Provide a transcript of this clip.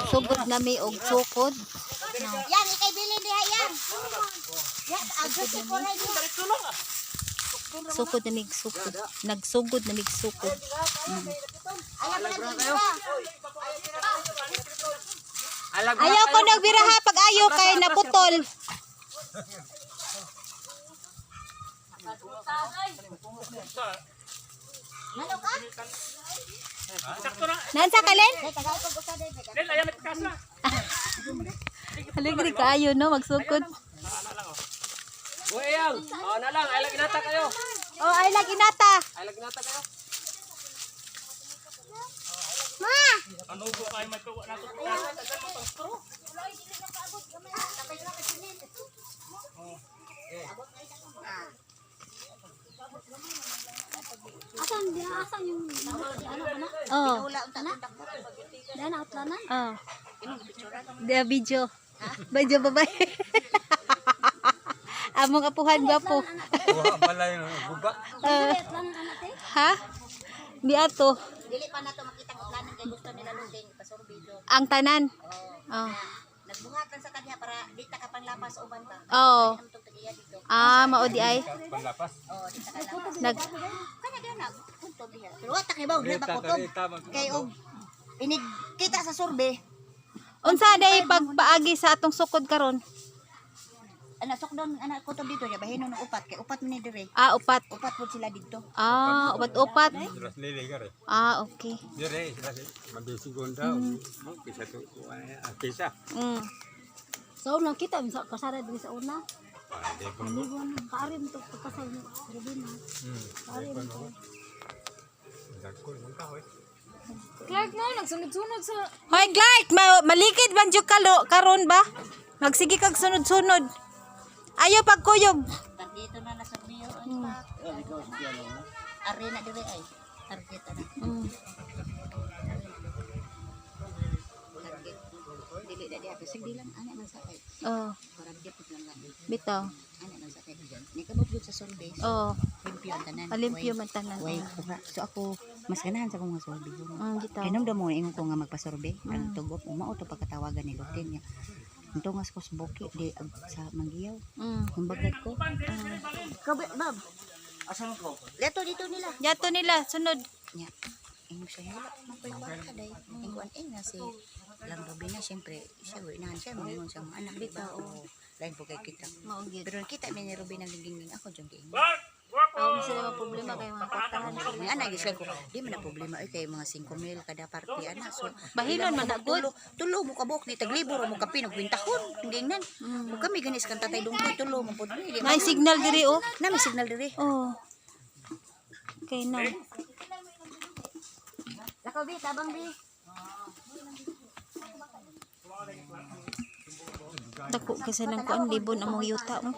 Nagsugod nami og sukod. Yan, ikay bilin diha yan. Yan, agos ko na diha. Sukod na mig sukod. Nagsugod na mig sukod. Ayaw ko nagbiraha pag ayo kay naputol. Ano ka? Nansa ka Len? Ay, tagay ko gusto din. Len, ayaw may kasa. Haligri ka ayo no magsukod. Buyang. Oh, na lang. Ay lagi nata kayo. Oh, ay lagi nata. Ay lagi nata kayo. Ma! Ano ko kay matuwa na to? Asan dia? Asan yung ano kana? Oh. Wala unta unta. Dan outlanan. Oh. Dia video. Video babay. Among apuhan gwapo. Wah, balay guba. Outlanan anak te. Ha? Di ato. Dili pa nato makita ang outlanan kay gusto nila lunding pasurbido. Ang tanan. Oh. Nagbungatan sa kanya para di ta ka panglapas sa uban ba. Oh. Ang tugtiya dito. Ah, mao di ay. Panlapas. Oh, di ta ka lapas. Nag Kanya gana punto diha. Pero wa ta kay baw na bakutob. Kay og inig kita sa survey. unsa day pagpaagi sa atong sukod karon? Ana sukdon ana kutob dito ya bahinon ng upat kay upat man ni dire. Ah, upat. Upat pud sila dito. Ah, upat-upat. Jelas lele gare. Ah, okay. Dire, jelas mabisi gonda. Mo bisa tu bisa. Mm. So nang kita bisa kasara diri sa una. Ade pun. Kaarim to kasal ni Rubina. Kaarim to. Dagko nang kahoy. Clark mo, nagsunod-sunod sa... Hoy, Clark, malikid man jud karon ba? Magsige kag sunod-sunod. Ayo pagkuyog. Dito na nasa niyo arena dire ay target ana. Target. Dili na diha bisig dilang ana man sa kay. Oh, Target pud lang lang. bitaw. Ana man sa kay. Ni kabog sa survey. Oh, Limpyo ang tanan. alimpyo man tanan. Way, so ako mas ganahan sa mga survey. Bitaw. Kay nung damo ingon ko nga magpa-survey, ang tugop umao to pagkatawagan ni Lutin niya. Tungas ko sa buki di sa Manggiyaw. Kumbagat ko. Kabe, bab. Asan ko? Dito nila. Yato nila sunod. Nya. Ingon siya wala mapaybaka day. Ingon nga si Lang Robina siyempre siya inahan siya mingon siya mga anak bitaw o lain po kay kita. Mao gyud. Pero kita mi ni Robina nagingin ako jung giingin. Oh, sila mga problema kay mga kwartahan. Ni ana gisay ko di man na problema ay kay mga 5,000 kada parte ana so Bahinon man na good. tulo mo kabok ni taglibor mo kapinog bintahon dingnan. Kung kami ganis kan tatay dungkoy tulo mo pud ni. May signal diri oh. Na may signal diri. Oh. Okay na. Lakaw bi tabang bi. Dako kasi nang kuan libon among yuta oh.